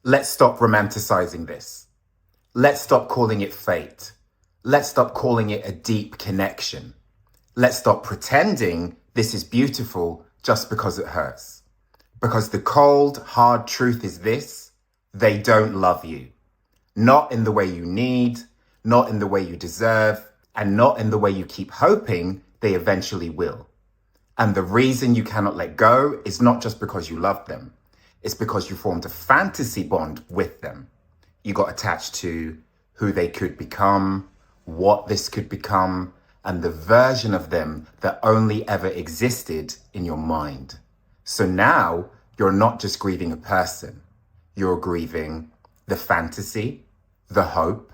Let's stop romanticizing this. Let's stop calling it fate. Let's stop calling it a deep connection. Let's stop pretending this is beautiful just because it hurts. Because the cold, hard truth is this: they don't love you. Not in the way you need, not in the way you deserve, and not in the way you keep hoping they eventually will. And the reason you cannot let go is not just because you love them. It's because you formed a fantasy bond with them. You got attached to who they could become, what this could become, and the version of them that only ever existed in your mind. So now you're not just grieving a person. You're grieving the fantasy, the hope,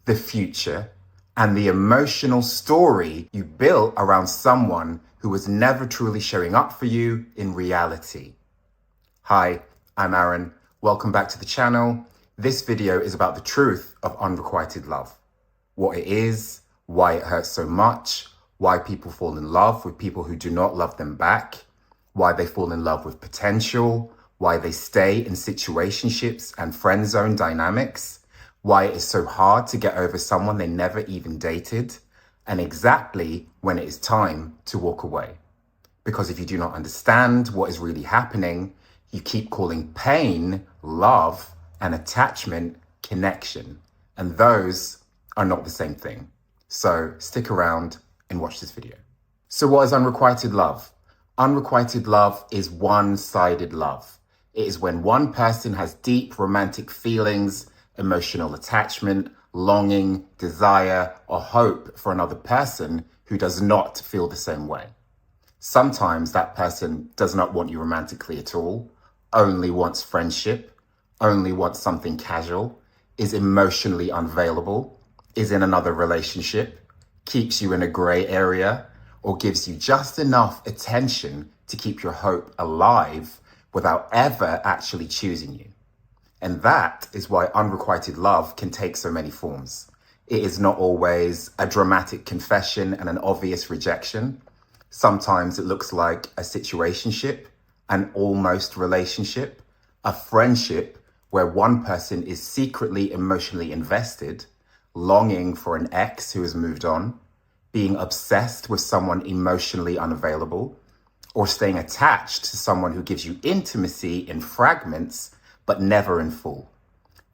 the future, and the emotional story you built around someone who was never truly showing up for you in reality. Hi, I'm Aaron. Welcome back to the channel. This video is about the truth of unrequited love. What it is, why it hurts so much, why people fall in love with people who do not love them back, why they fall in love with potential, why they stay in situationships and friend zone dynamics, why it is so hard to get over someone they never even dated, and exactly when it is time to walk away. Because if you do not understand what is really happening, you keep calling pain love and attachment connection, and those are not the same thing. So stick around and watch this video. So what is unrequited love? Unrequited love is one-sided love. It is when one person has deep romantic feelings, emotional attachment, longing, desire, or hope for another person who does not feel the same way. Sometimes that person does not want you romantically at all, only wants friendship, only wants something casual, is emotionally unavailable, is in another relationship, keeps you in a gray area, or gives you just enough attention to keep your hope alive without ever actually choosing you. And that is why unrequited love can take so many forms. It is not always a dramatic confession and an obvious rejection. Sometimes it looks like a situationship, an almost relationship, a friendship where one person is secretly emotionally invested, longing for an ex who has moved on, being obsessed with someone emotionally unavailable, or staying attached to someone who gives you intimacy in fragments but never in full.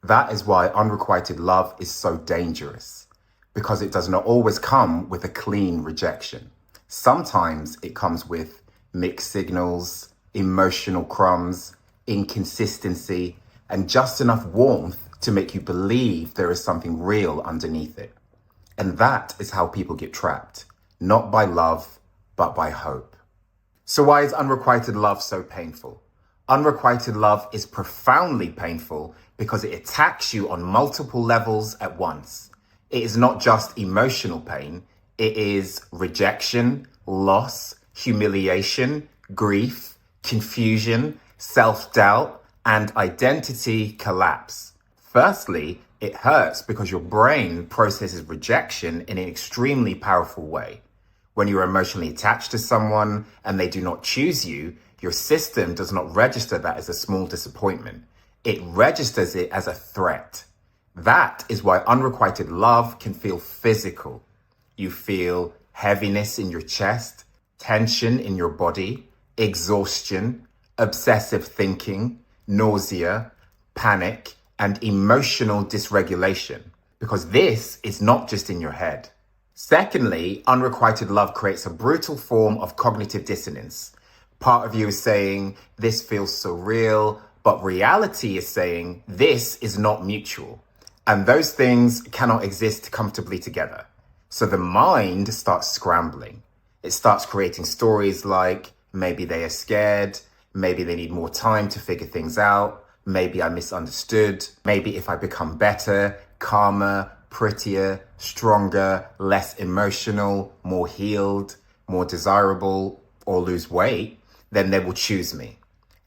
That is why unrequited love is so dangerous, because it does not always come with a clean rejection. Sometimes it comes with mixed signals, emotional crumbs, inconsistency, and just enough warmth to make you believe there is something real underneath it. And that is how people get trapped, not by love, but by hope. So why is unrequited love so painful? Unrequited love is profoundly painful because it attacks you on multiple levels at once. It is not just emotional pain. It is rejection, loss, humiliation, grief, confusion, self-doubt, and identity collapse. Firstly, it hurts because your brain processes rejection in an extremely powerful way. When you're emotionally attached to someone and they do not choose you, your system does not register that as a small disappointment. It registers it as a threat. That is why unrequited love can feel physical. You feel heaviness in your chest, tension in your body, exhaustion, obsessive thinking, nausea, panic, and emotional dysregulation, because this is not just in your head. Secondly, unrequited love creates a brutal form of cognitive dissonance. Part of you is saying, this feels so real, but reality is saying, this is not mutual. And those things cannot exist comfortably together. So the mind starts scrambling. It starts creating stories like, maybe they are scared, maybe they need more time to figure things out, maybe I misunderstood, maybe if I become better, calmer, prettier, stronger, less emotional, more healed, more desirable, or lose weight, then they will choose me.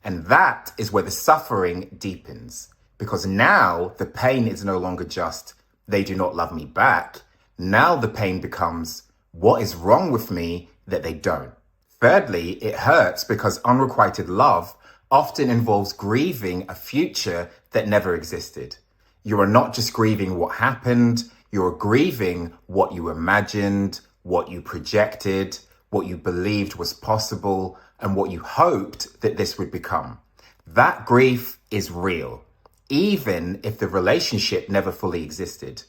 And that is where the suffering deepens, because now the pain is no longer just, they do not love me back. Now the pain becomes, what is wrong with me that they don't? Thirdly, it hurts because unrequited love often involves grieving a future that never existed. You are not just grieving what happened, you're grieving what you imagined, what you projected, what you believed was possible, and what you hoped that this would become. That grief is real, even if the relationship never fully existed,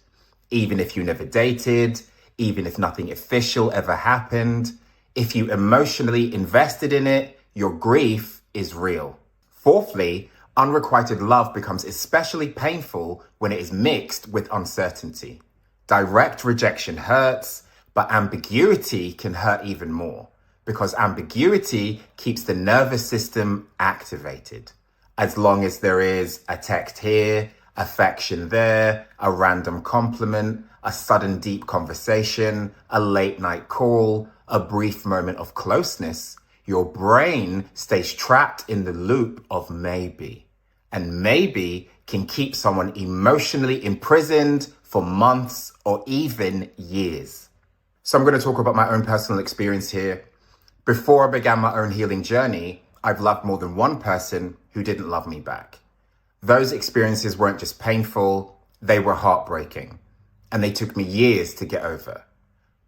even if you never dated, even if nothing official ever happened. If you emotionally invested in it, your grief is real. Fourthly, unrequited love becomes especially painful when it is mixed with uncertainty. Direct rejection hurts, but ambiguity can hurt even more because ambiguity keeps the nervous system activated. As long as there is a text here, affection there, a random compliment, a sudden deep conversation, a late night call, a brief moment of closeness, your brain stays trapped in the loop of maybe. And maybe can keep someone emotionally imprisoned for months or even years. So I'm going to talk about my own personal experience here. Before I began my own healing journey, I've loved more than one person who didn't love me back. Those experiences weren't just painful, they were heartbreaking. And they took me years to get over.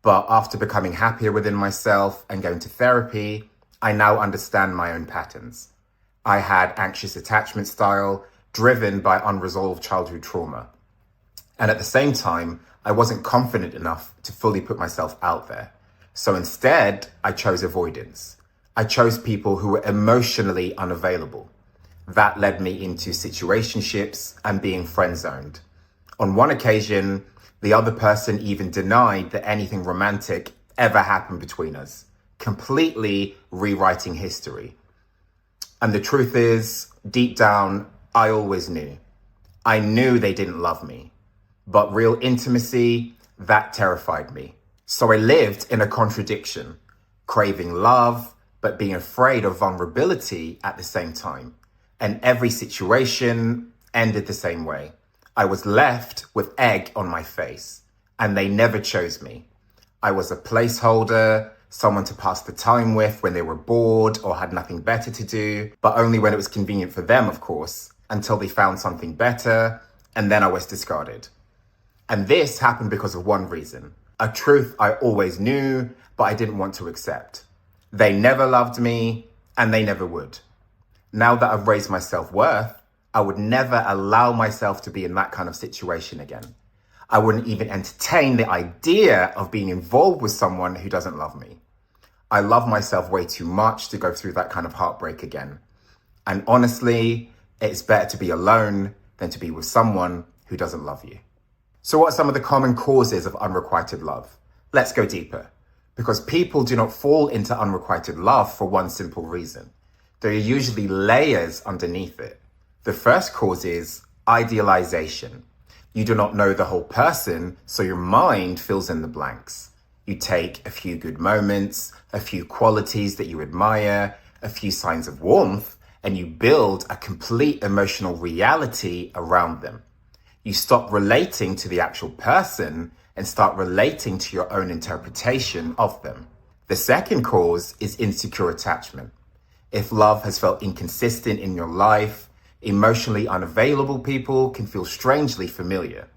But after becoming happier within myself and going to therapy, I now understand my own patterns. I had anxious attachment style driven by unresolved childhood trauma. And at the same time, I wasn't confident enough to fully put myself out there. So instead, I chose avoidance. I chose people who were emotionally unavailable. That led me into situationships and being friend-zoned. On one occasion, the other person even denied that anything romantic ever happened between us, completely rewriting history. And the truth is, deep down, I always knew. I knew they didn't love me. But real intimacy, that terrified me. So I lived in a contradiction, craving love, but being afraid of vulnerability at the same time. And every situation ended the same way. I was left with egg on my face, and they never chose me. I was a placeholder, someone to pass the time with when they were bored or had nothing better to do, but only when it was convenient for them, of course, until they found something better, and then I was discarded. And this happened because of one reason, a truth I always knew, but I didn't want to accept. They never loved me, and they never would. Now that I've raised my self-worth, I would never allow myself to be in that kind of situation again. I wouldn't even entertain the idea of being involved with someone who doesn't love me. I love myself way too much to go through that kind of heartbreak again. And honestly, it's better to be alone than to be with someone who doesn't love you. So what are some of the common causes of unrequited love? Let's go deeper. Because people do not fall into unrequited love for one simple reason. There are usually layers underneath it. The first cause is idealization. You do not know the whole person, so your mind fills in the blanks. You take a few good moments, a few qualities that you admire, a few signs of warmth, and you build a complete emotional reality around them. You stop relating to the actual person and start relating to your own interpretation of them. The second cause is insecure attachment. If love has felt inconsistent in your life, emotionally unavailable people can feel strangely familiar.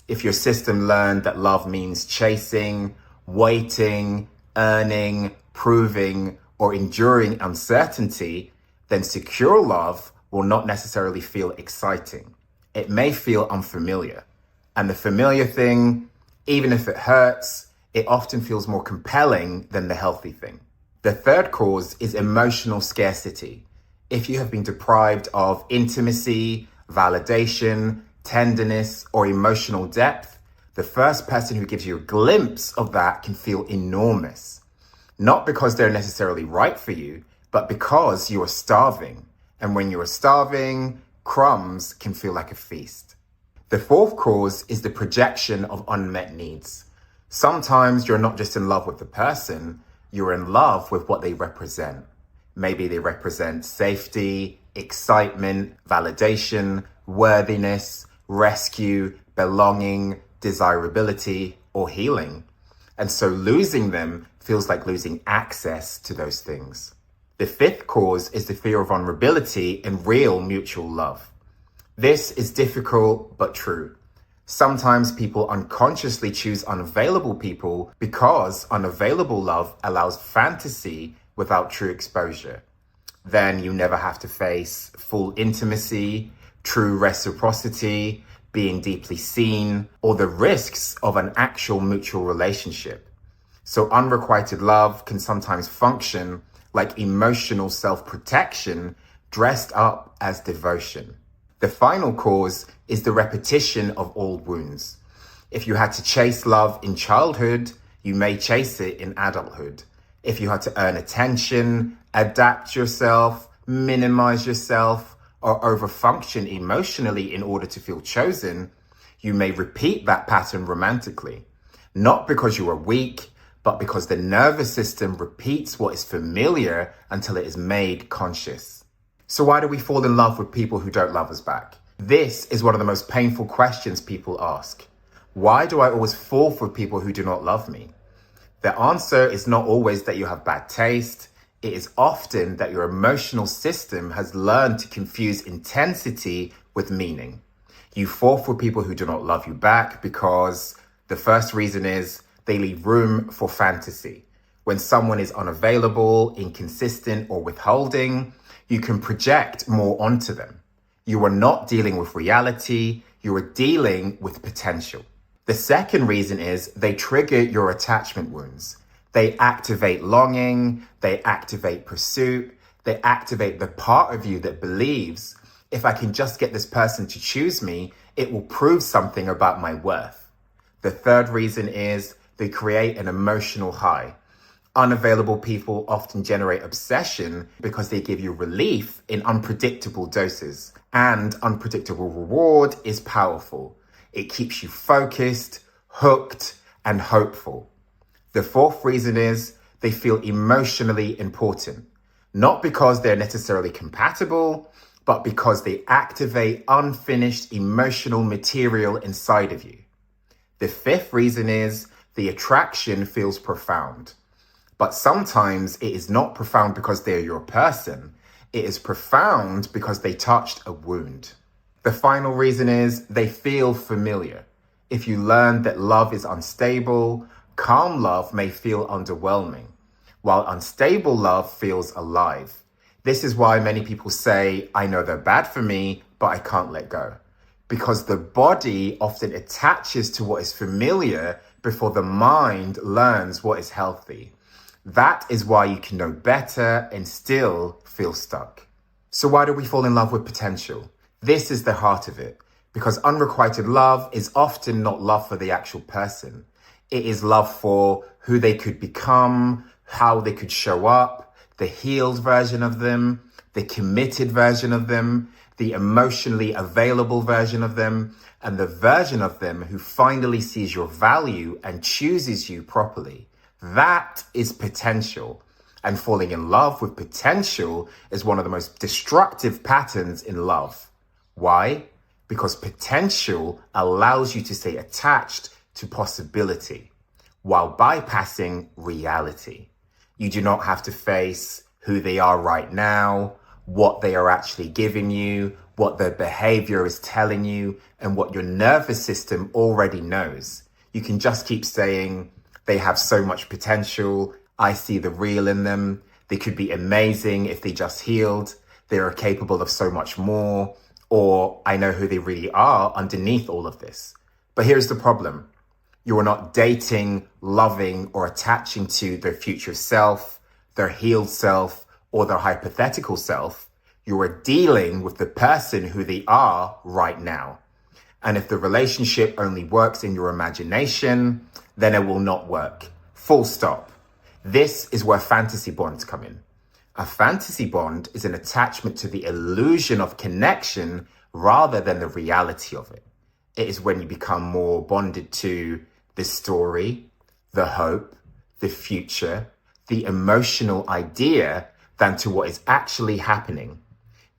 If your system learned that love means chasing, waiting, earning, proving, or enduring uncertainty, then secure love will not necessarily feel exciting. It may feel unfamiliar. And the familiar thing, even if it hurts, it often feels more compelling than the healthy thing. The third cause is emotional scarcity. If you have been deprived of intimacy, validation, tenderness, or emotional depth, the first person who gives you a glimpse of that can feel enormous. Not because they're necessarily right for you, but because you are starving. And when you are starving, crumbs can feel like a feast. The fourth cause is the projection of unmet needs. Sometimes you're not just in love with the person, you're in love with what they represent. Maybe they represent safety, excitement, validation, worthiness, rescue, belonging, desirability, or healing. And so losing them feels like losing access to those things. The fifth cause is the fear of vulnerability in real mutual love. This is difficult but true. Sometimes people unconsciously choose unavailable people because unavailable love allows fantasy without true exposure. Then you never have to face full intimacy, true reciprocity, being deeply seen, or the risks of an actual mutual relationship. So unrequited love can sometimes function like emotional self-protection dressed up as devotion. The final cause is the repetition of old wounds. If you had to chase love in childhood, you may chase it in adulthood. If you had to earn attention, adapt yourself, minimize yourself, or overfunction emotionally in order to feel chosen, you may repeat that pattern romantically. Not because you are weak, but because the nervous system repeats what is familiar until it is made conscious. So why do we fall in love with people who don't love us back? This is one of the most painful questions people ask. Why do I always fall for people who do not love me? The answer is not always that you have bad taste. It is often that your emotional system has learned to confuse intensity with meaning. You fall for people who do not love you back because the first reason is they leave room for fantasy. When someone is unavailable, inconsistent, or withholding, you can project more onto them. You are not dealing with reality, you are dealing with potential. The second reason is they trigger your attachment wounds. They activate longing, they activate pursuit, they activate the part of you that believes, if I can just get this person to choose me, it will prove something about my worth. The third reason is they create an emotional high. Unavailable people often generate obsession because they give you relief in unpredictable doses. And unpredictable reward is powerful. It keeps you focused, hooked, and hopeful. The fourth reason is they feel emotionally important. Not because they're necessarily compatible, but because they activate unfinished emotional material inside of you. The fifth reason is the attraction feels profound. But sometimes it is not profound because they're your person. It is profound because they touched a wound. The final reason is they feel familiar. If you learn that love is unstable, calm love may feel underwhelming, while unstable love feels alive. This is why many people say, I know they're bad for me, but I can't let go. Because the body often attaches to what is familiar before the mind learns what is healthy. That is why you can know better and still feel stuck. So why do we fall in love with potential? This is the heart of it. Because unrequited love is often not love for the actual person. It is love for who they could become, how they could show up, the healed version of them, the committed version of them, the emotionally available version of them, and the version of them who finally sees your value and chooses you properly. That is potential. And falling in love with potential is one of the most destructive patterns in love. Why? Because potential allows you to stay attached to possibility while bypassing reality. You do not have to face who they are right now, what they are actually giving you, what their behavior is telling you, and what your nervous system already knows. You can just keep saying, they have so much potential. I see the real in them. They could be amazing if they just healed. They are capable of so much more. Or I know who they really are underneath all of this. But here's the problem. You are not dating, loving, or attaching to their future self, their healed self, or their hypothetical self. You are dealing with the person who they are right now. And if the relationship only works in your imagination, then it will not work. Full stop. This is where fantasy bonds come in. A fantasy bond is an attachment to the illusion of connection rather than the reality of it. It is when you become more bonded to the story, the hope, the future, the emotional idea than to what is actually happening.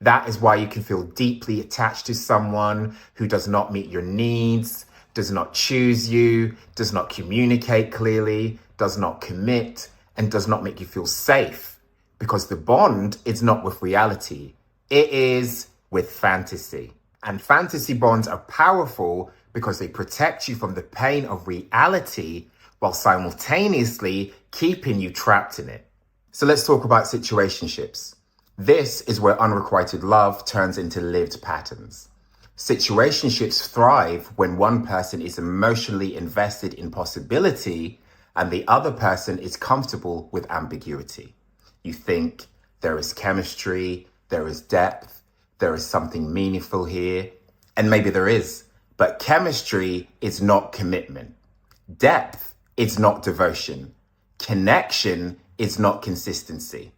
That is why you can feel deeply attached to someone who does not meet your needs, does not choose you, does not communicate clearly, does not commit, and does not make you feel safe. because the bond is not with reality. It is with fantasy. And fantasy bonds are powerful because they protect you from the pain of reality while simultaneously keeping you trapped in it. So let's talk about situationships. This is where unrequited love turns into lived patterns. Situationships thrive when one person is emotionally invested in possibility and the other person is comfortable with ambiguity. You think there is chemistry, there is depth, there is something meaningful here, and maybe there is, but chemistry is not commitment. Depth is not devotion. Connection is not consistency.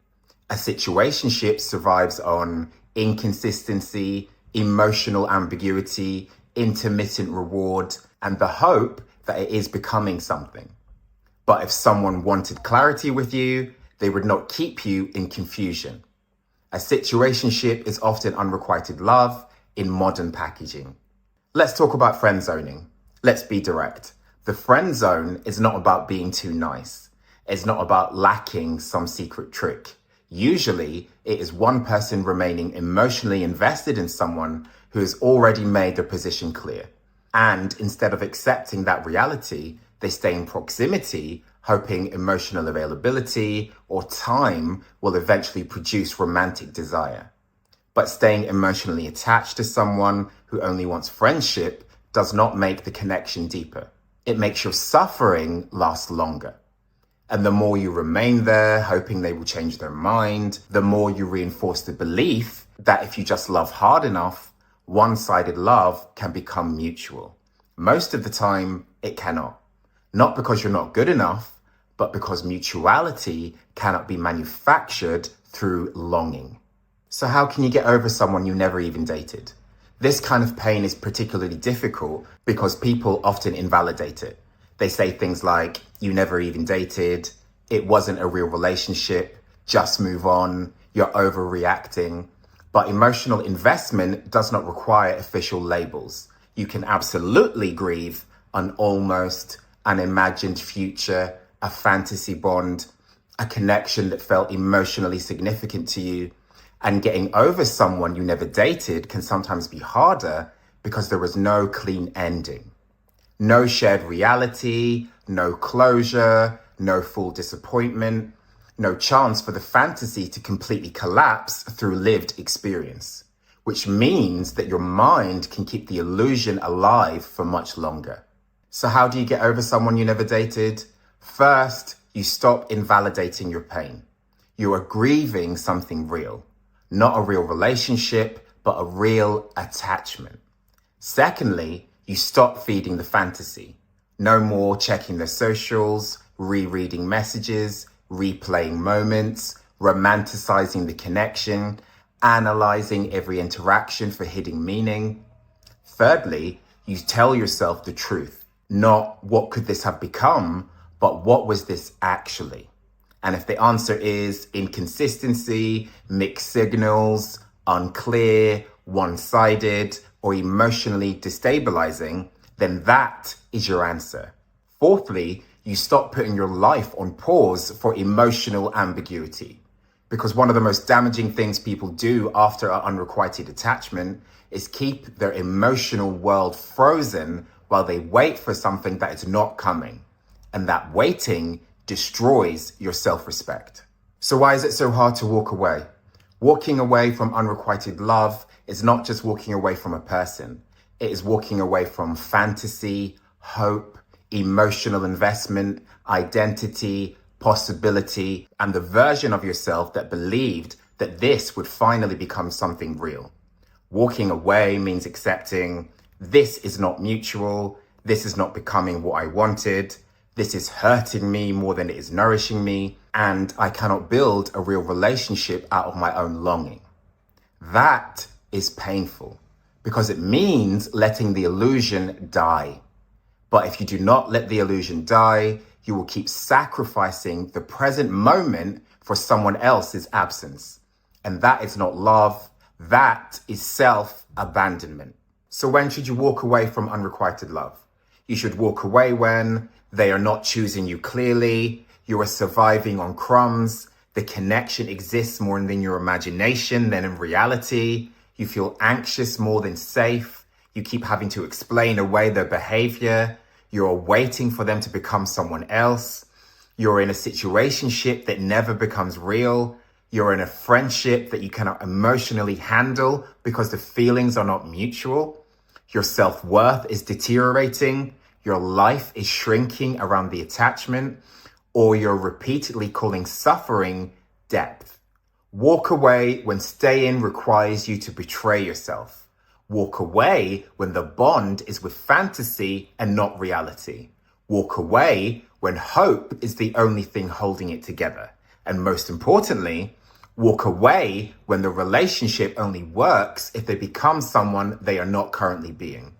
A situationship survives on inconsistency, emotional ambiguity, intermittent reward, and the hope that it is becoming something. But if someone wanted clarity with you, they would not keep you in confusion. A situationship is often unrequited love in modern packaging. Let's talk about friend zoning. Let's be direct. The friend zone is not about being too nice. It's not about lacking some secret trick. Usually, it is one person remaining emotionally invested in someone who has already made their position clear. And instead of accepting that reality, they stay in proximity, hoping emotional availability or time will eventually produce romantic desire. But staying emotionally attached to someone who only wants friendship does not make the connection deeper. It makes your suffering last longer. And the more you remain there, hoping they will change their mind, the more you reinforce the belief that if you just love hard enough, one-sided love can become mutual. Most of the time, it cannot. Not because you're not good enough, but because mutuality cannot be manufactured through longing. So how can you get over someone you never even dated? This kind of pain is particularly difficult because people often invalidate it. They say things like, you never even dated, it wasn't a real relationship, just move on, you're overreacting. But emotional investment does not require official labels. You can absolutely grieve an almost, an imagined future, a fantasy bond, a connection that felt emotionally significant to you. And getting over someone you never dated can sometimes be harder because there was no clean ending. No shared reality, no closure, no full disappointment, no chance for the fantasy to completely collapse through lived experience, which means that your mind can keep the illusion alive for much longer. So how do you get over someone you never dated? First, you stop invalidating your pain. You are grieving something real, not a real relationship, but a real attachment. Secondly, you stop feeding the fantasy. No more checking their socials, rereading messages, replaying moments, romanticizing the connection, analyzing every interaction for hidden meaning. Thirdly, you tell yourself the truth. Not what could this have become, but what was this actually? And if the answer is inconsistency, mixed signals, unclear, one-sided, or emotionally destabilizing, then that is your answer. Fourthly, you stop putting your life on pause for emotional ambiguity. Because one of the most damaging things people do after an unrequited attachment is keep their emotional world frozen while they wait for something that is not coming. And that waiting destroys your self-respect. So why is it so hard to walk away? Walking away from unrequited love is not just walking away from a person. It is walking away from fantasy, hope, emotional investment, identity, possibility, and the version of yourself that believed that this would finally become something real. Walking away means accepting this is not mutual, this is not becoming what I wanted, this is hurting me more than it is nourishing me, and I cannot build a real relationship out of my own longing. That is painful because it means letting the illusion die. But if you do not let the illusion die, you will keep sacrificing the present moment for someone else's absence. And that is not love, that is self-abandonment. So when should you walk away from unrequited love? You should walk away when they are not choosing you clearly, you are surviving on crumbs, The connection exists more than your imagination than in reality. You feel anxious more than safe. You keep having to explain away their behavior. You're waiting for them to become someone else. You're in a situationship that never becomes real. You're in a friendship that you cannot emotionally handle because the feelings are not mutual. Your self-worth is deteriorating. Your life is shrinking around the attachment, or you're repeatedly calling suffering depth. Walk away when staying requires you to betray yourself. Walk away when the bond is with fantasy and not reality. Walk away when hope is the only thing holding it together. And most importantly, walk away when the relationship only works if they become someone they are not currently being.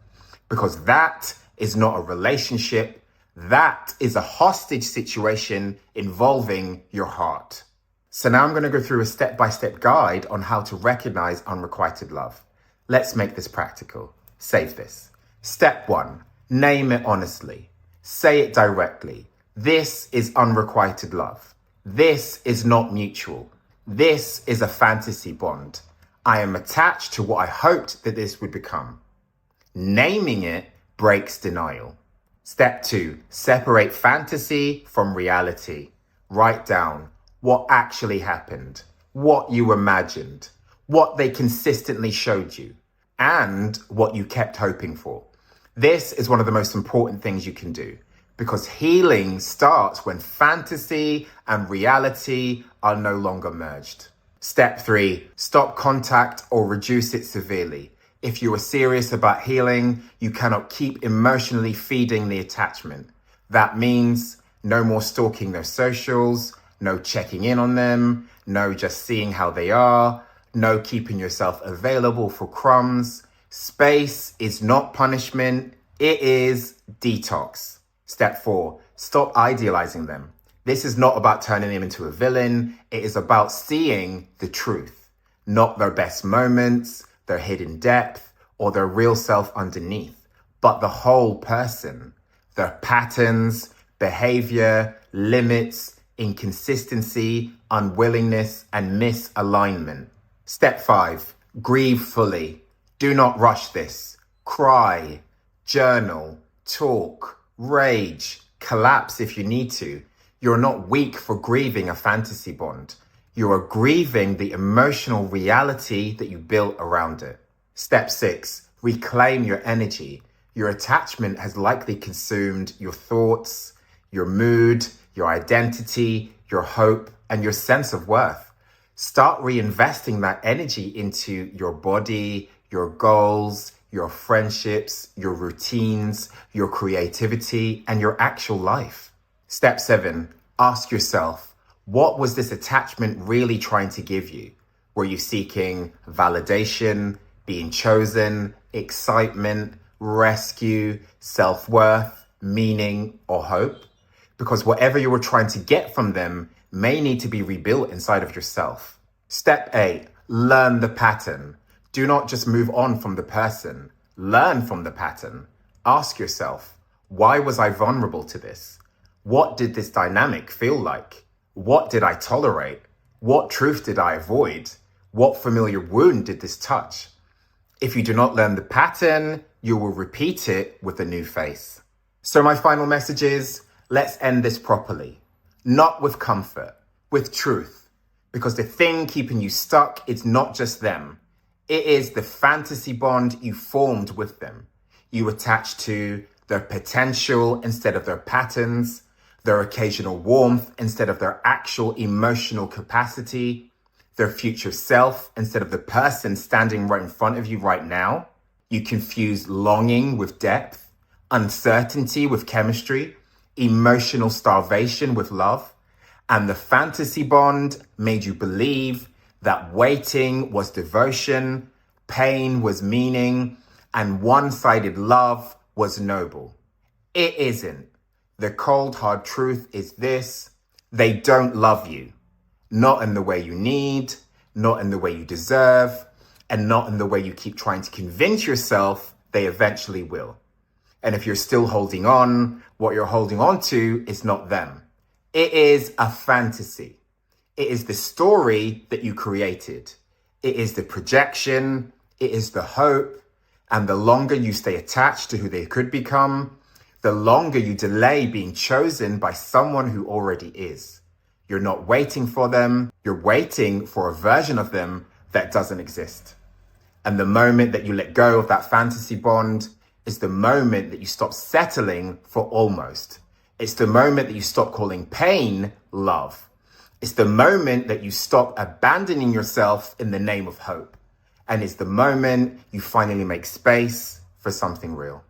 Because that is not a relationship. That is a hostage situation involving your heart. So now I'm going to go through a step-by-step guide on how to recognize unrequited love. Let's make this practical. Save this. Step 1, name it honestly. Say it directly. This is unrequited love. This is not mutual. This is a fantasy bond. I am attached to what I hoped that this would become. Naming it breaks denial. Step 2, separate fantasy from reality. Write down what actually happened, what you imagined, what they consistently showed you, and what you kept hoping for. This is one of the most important things you can do, because healing starts when fantasy and reality are no longer merged. Step 3, stop contact or reduce it severely. If you are serious about healing, you cannot keep emotionally feeding the attachment. That means no more stalking their socials, no checking in on them, no just seeing how they are, no keeping yourself available for crumbs. Space is not punishment, it is detox. Step 4, stop idealizing them. This is not about turning them into a villain, it is about seeing the truth, not their best moments, their hidden depth, or their real self underneath, but the whole person, their patterns, behavior, limits, inconsistency, unwillingness, and misalignment. Step 5, grieve fully. Do not rush this. Cry, journal, talk, rage, collapse if you need to. You're not weak for grieving a fantasy bond. You are grieving the emotional reality that you built around it. Step 6, reclaim your energy. Your attachment has likely consumed your thoughts, your mood, your identity, your hope, and your sense of worth. Start reinvesting that energy into your body, your goals, your friendships, your routines, your creativity, and your actual life. Step 7, ask yourself, what was this attachment really trying to give you? Were you seeking validation, being chosen, excitement, rescue, self-worth, meaning, or hope? Because whatever you were trying to get from them may need to be rebuilt inside of yourself. Step 8, learn the pattern. Do not just move on from the person. Learn from the pattern. Ask yourself, why was I vulnerable to this? What did this dynamic feel like? What did I tolerate? What truth did I avoid? What familiar wound did this touch? If you do not learn the pattern, you will repeat it with a new face. So my final message is, let's end this properly. Not with comfort, with truth. Because the thing keeping you stuck is not just them. It is the fantasy bond you formed with them. You attach to their potential instead of their patterns, their occasional warmth instead of their actual emotional capacity, their future self instead of the person standing right in front of you right now. You confuse longing with depth, uncertainty with chemistry, emotional starvation with love, and the fantasy bond made you believe that waiting was devotion, pain was meaning, and one-sided love was noble. It isn't. The cold, hard truth is this: they don't love you. Not in the way you need, not in the way you deserve, and not in the way you keep trying to convince yourself they eventually will. And if you're still holding on, what you're holding on to is not them. It is a fantasy. It is the story that you created. It is the projection. It is the hope. And the longer you stay attached to who they could become, the longer you delay being chosen by someone who already is. You're not waiting for them. You're waiting for a version of them that doesn't exist. And the moment that you let go of that fantasy bond is the moment that you stop settling for almost. It's the moment that you stop calling pain love. It's the moment that you stop abandoning yourself in the name of hope. And it's the moment you finally make space for something real.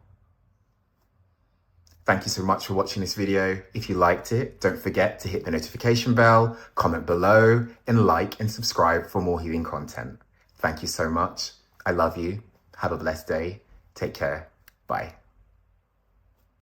Thank you so much for watching this video. If you liked it, don't forget to hit the notification bell, comment below, and like and subscribe for more healing content. Thank you so much. I love you. Have a blessed day. Take care. Bye.